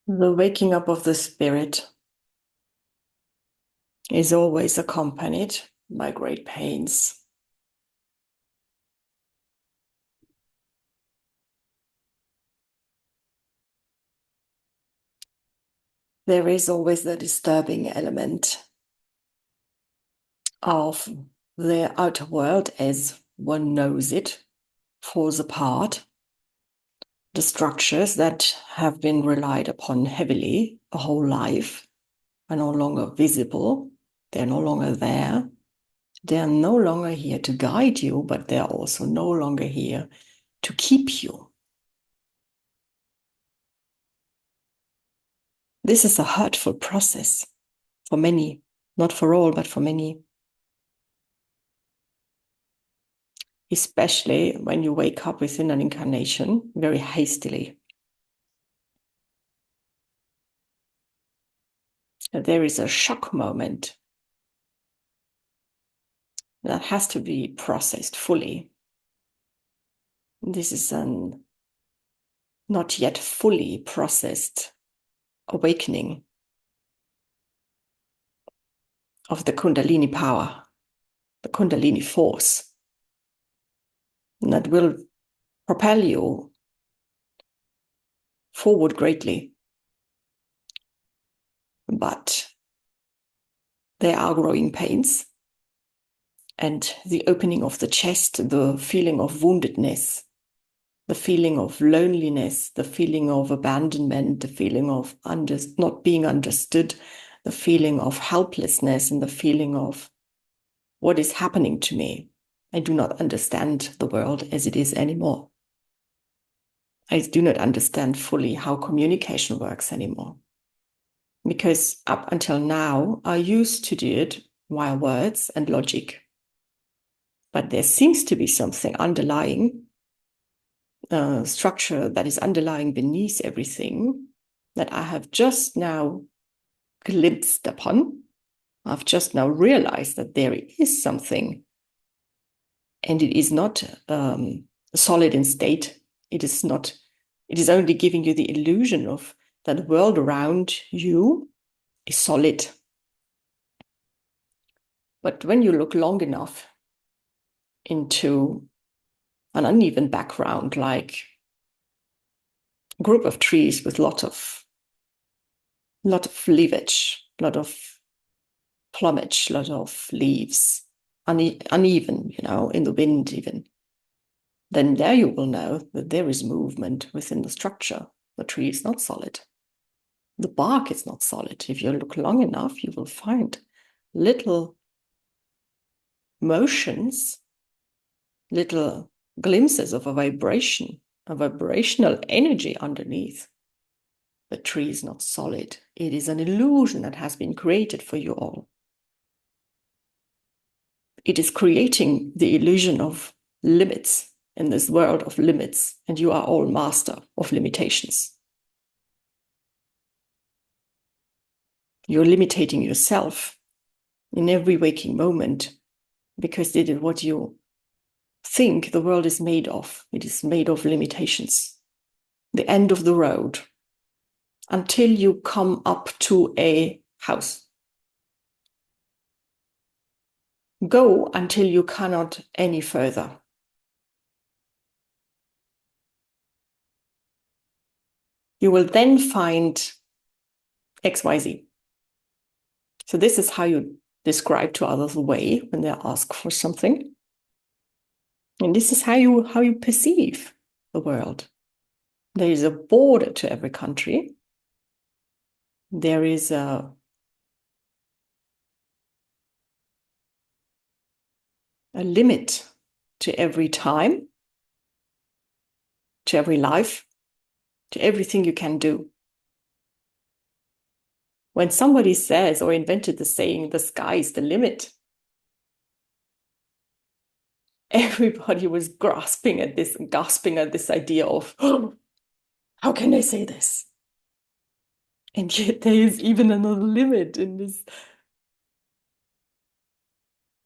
The waking up of the spirit is always accompanied by great pains. There is always the disturbing element of the outer world as one knows it falls apart. The structures that have been relied upon heavily a whole life are no longer visible. They're no longer there. They're no longer here to guide you, but they're also no longer here to keep you. This is a hurtful process for many, not for all, but for many. Especially when you wake up within an incarnation very hastily. There is a shock moment that has to be processed fully. This is an not yet fully processed awakening of the Kundalini power, the Kundalini force, that will propel you forward greatly. But there are growing pains, and the opening of the chest, the feeling of woundedness, the feeling of loneliness, the feeling of abandonment, the feeling of not being understood, the feeling of helplessness, and the feeling of what is happening to me. I do not understand the world as it is anymore. I do not understand fully how communication works anymore. Because up until now, I used to do it via words and logic. But there seems to be something underlying structure that is underlying beneath everything that I have just now glimpsed upon. I've just now realized that there is something, and it is not solid in state. It is not. It is only giving you the illusion of that the world around you is solid. But when you look long enough into an uneven background, like a group of trees with lot of leafage, lot of plumage, lot of leaves, uneven, in the wind even, then there you will know that there is movement within the structure. The tree is not solid. The bark is not solid. If you look long enough, you will find little motions, little glimpses of a vibration, a vibrational energy underneath. The tree is not solid. It is an illusion that has been created for you all. It is creating the illusion of limits in this world of limits, and you are all master of limitations. You're limiting yourself in every waking moment because it is what you think the world is made of. It is made of limitations. The end of the road until you come up to a house. Go until you cannot any further. You will then find XYZ. So this is how you describe to others the way when they ask for something. And this is how you perceive the world. There is a border to every country. There is a limit to every time, to every life, to everything you can do. When somebody says or invented the saying, the sky is the limit, everybody was gasping at this idea of, oh, how can they say this? And yet there is even another limit in this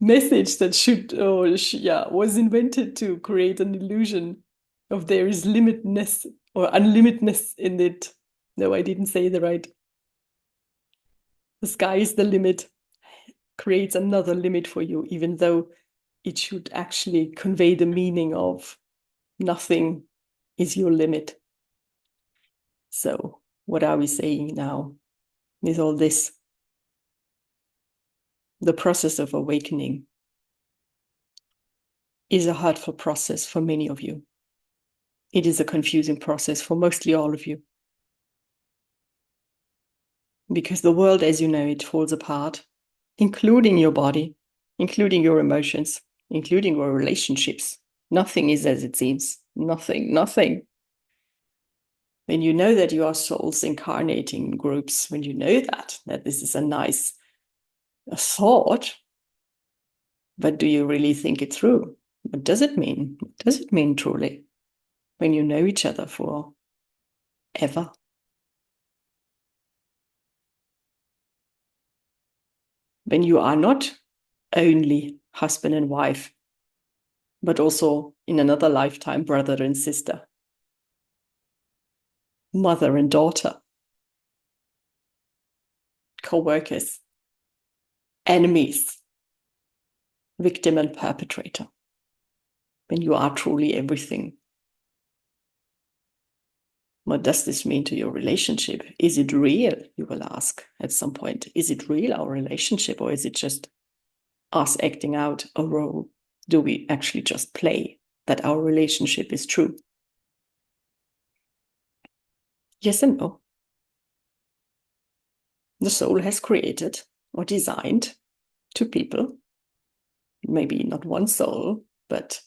message that was invented to create an illusion of there is limitness or unlimitedness in it. No, I didn't say the right. The sky is the limit, creates another limit for you, even though it should actually convey the meaning of nothing is your limit. So what are we saying now with all this? The process of awakening is a hurtful process for many of you. It is a confusing process for mostly all of you. Because the world as you know it falls apart, including your body, including your emotions, including your relationships. Nothing is as it seems. Nothing. When you know that you are souls incarnating in groups, when you know that this is a nice thought, but do you really think it through? What does it mean? What does it mean truly? When you know each other for ever. When you are not only husband and wife, but also in another lifetime, brother and sister, mother and daughter, co-workers, enemies, victim and perpetrator. When you are truly everything. What does this mean to your relationship? Is it real? You will ask at some point. Is it real, our relationship, or is it just us acting out a role? Do we actually just play that our relationship is true? Yes and no. The soul has created or designed two people, maybe not one soul, but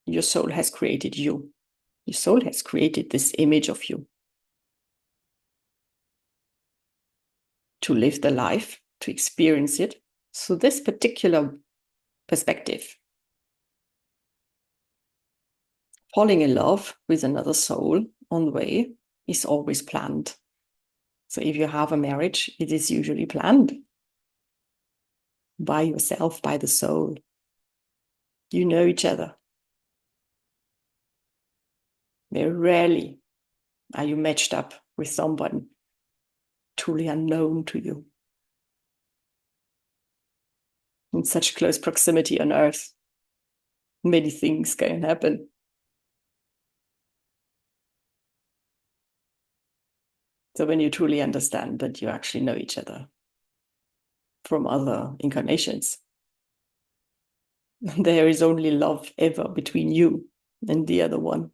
your soul has created you. Your soul has created this image of you to live the life, to experience it. So this particular perspective, falling in love with another soul on the way, is always planned. So if you have a marriage, it is usually planned by yourself, by the soul. You know each other. Very rarely are you matched up with someone truly unknown to you. In such close proximity on earth, many things can happen. So when you truly understand that you actually know each other from other incarnations, there is only love ever between you and the other one.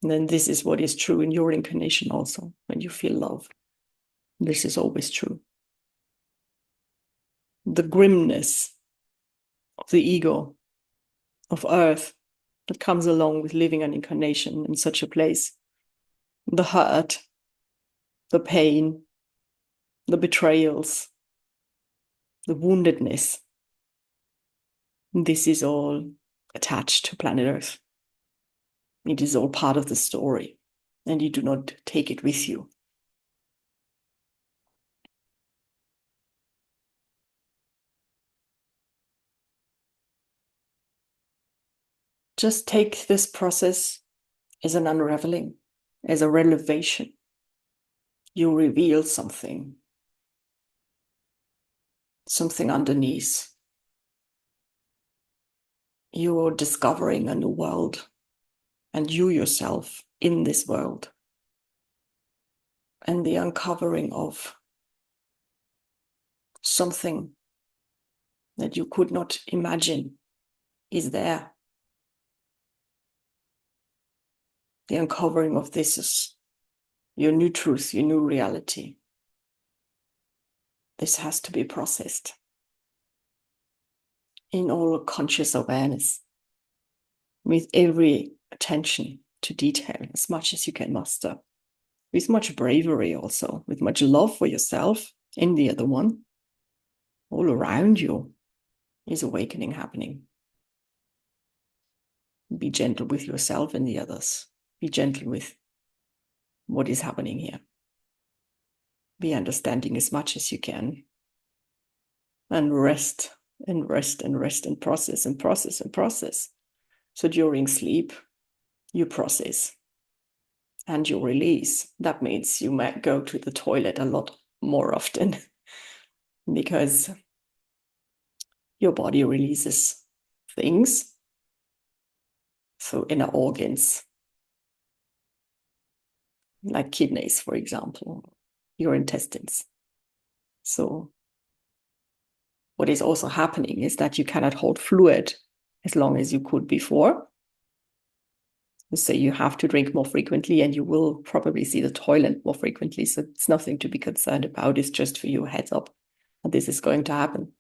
And then this is what is true in your incarnation also, when you feel love. This is always true. The grimness of the ego, of earth, that comes along with living an incarnation in such a place. The hurt, the pain, the betrayals, the woundedness. This is all attached to planet Earth. It is all part of the story, and you do not take it with you. Just take this process as an unraveling, as a revelation. You reveal something underneath. You're discovering a new world, and you yourself in this world. And the uncovering of something that you could not imagine is there. The uncovering of this is your new truth, your new reality. This has to be processed in all conscious awareness, with every attention to detail, as much as you can muster, with much bravery also, with much love for yourself and the other one. All around you is awakening happening. Be gentle with yourself and the others. Be gentle with what is happening here. Be understanding as much as you can. And rest and rest and rest and process and process and process. So during sleep, you process. and you release. That means you might go to the toilet a lot more often because your body releases things. So inner organs, like kidneys, for example, your intestines. So what is also happening is that you cannot hold fluid as long as you could before. So you have to drink more frequently, and you will probably see the toilet more frequently. So it's nothing to be concerned about. It's just for you a heads up. And this is going to happen.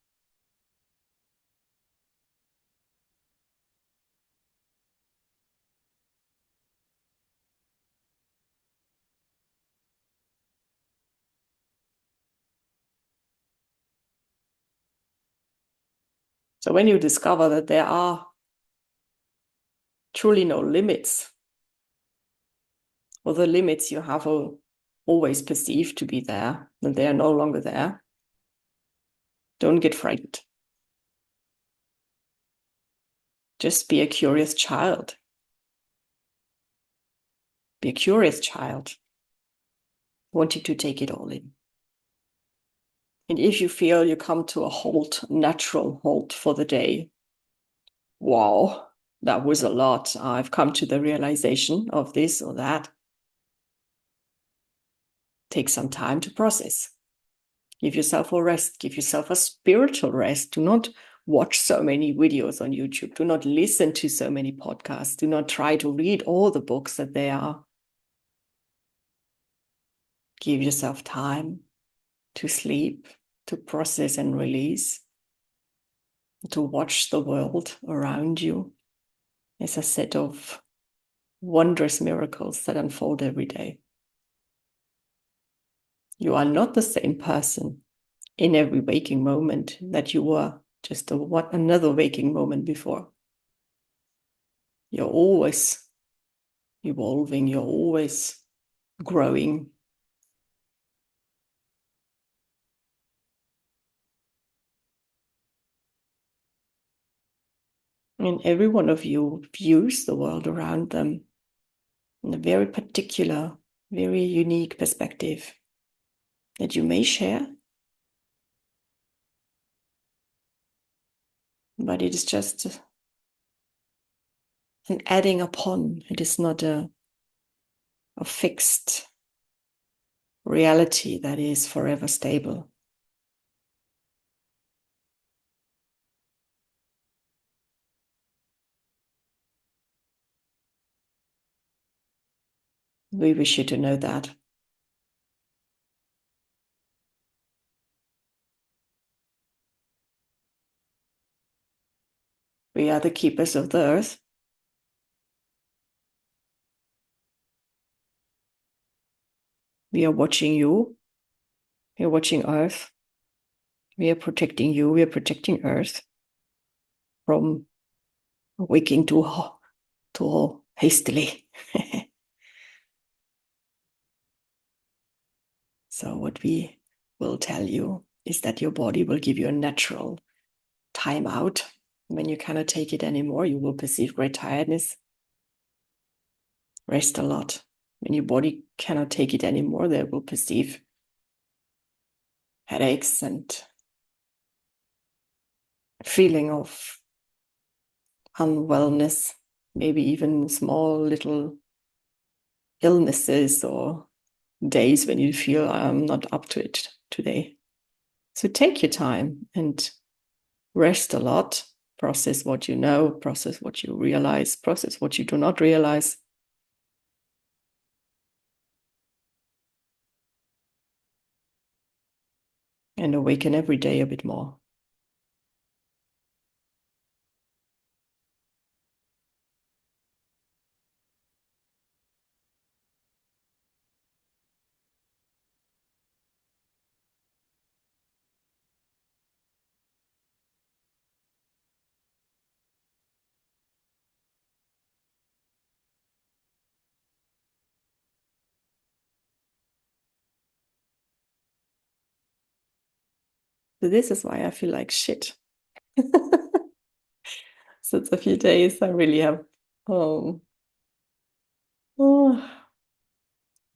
So when you discover that there are truly no limits, or the limits you have always perceived to be there, and they are no longer there, don't get frightened. Just be a curious child. Be a curious child, wanting to take it all in. And if you feel you come to a halt, natural halt for the day, wow, that was a lot. I've come to the realization of this or that. Take some time to process. Give yourself a rest. Give yourself a spiritual rest. Do not watch so many videos on YouTube. Do not listen to so many podcasts. Do not try to read all the books that there are. Give yourself time to sleep, to process and release, to watch the world around you as a set of wondrous miracles that unfold every day. You are not the same person in every waking moment that you were just another waking moment before. You're always evolving, you're always growing. And every one of you views the world around them in a very particular, very unique perspective that you may share, but it is just an adding upon. It is not a fixed reality that is forever stable. We wish you to know that. We are the keepers of the earth. We are watching you. We are watching earth. We are protecting you. We are protecting earth from waking too hastily. So what we will tell you is that your body will give you a natural time out. When you cannot take it anymore, you will perceive great tiredness. Rest a lot. When your body cannot take it anymore, they will perceive headaches and feeling of unwellness, maybe even small little illnesses or days when you feel I'm not up to it today. So take your time and rest a lot. Process what you know, process what you realize, process what you do not realize. And awaken every day a bit more. So this is why I feel like shit. Since a few days, I really have oh,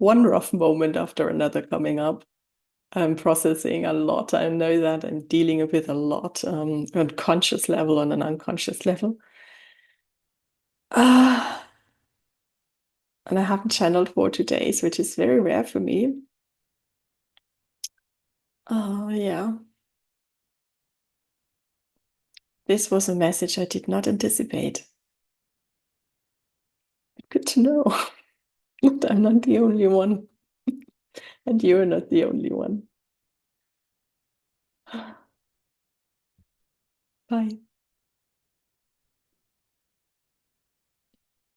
one rough moment after another coming up. I'm processing a lot. I know that I'm dealing with a lot on conscious level, on an unconscious level. Ah, and I haven't channeled for 2 days, which is very rare for me. Oh, yeah. This was a message I did not anticipate. Good to know that I'm not the only one, and you're not the only one. Bye.